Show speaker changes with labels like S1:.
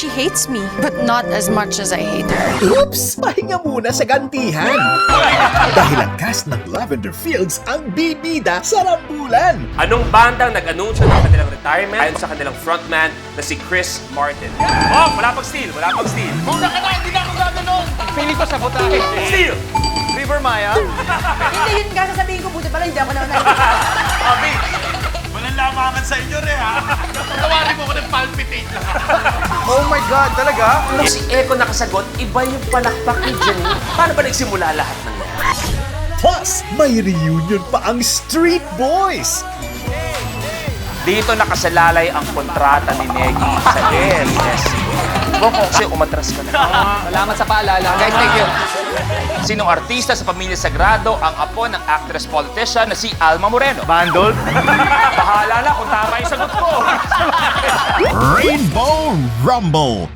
S1: she hates me, but not as much as I hate her.
S2: Oops! Pahinga muna sa gantihan. Dahil ang cast ng Lavender Fields ang bibida sa rambulan.
S3: Anong bandang nag-anunsyo ng kanilang retirement ayon sa kanilang frontman na si Chris Martin? Oh, wala pang steal, wala pang steal.
S4: Muna ka na, hindi na ako gaganon! Feeling ko sabotahe.
S3: Steal!
S4: River Maya?
S5: Hindi, yun nga sasabihin ko. Buti pala, hindi ako na
S4: Abi, walang lamangan sa inyo rin, ha? Tawarin mo ko ng palpitate lang. Oh my God, talaga?
S3: Nung si Eko nakasagot, iba yung palakpak ni Janine. Paano ba nagsimula lahat ng yan?
S2: Plus, may reunion pa ang Street Boys.
S3: Dito nakasalalay ang kontrata ni Negi sa DSS. Huwag ko kasi umatras ka na.
S4: Salamat sa paalala. Guys, thank you.
S3: Sinong artista sa Pamilya Sagrado ang apo ng actress-politician na si Alma Moreno?
S4: Bandol?
S3: Bahala na kung tama yung sagot ko.
S6: Rainbow Rumble.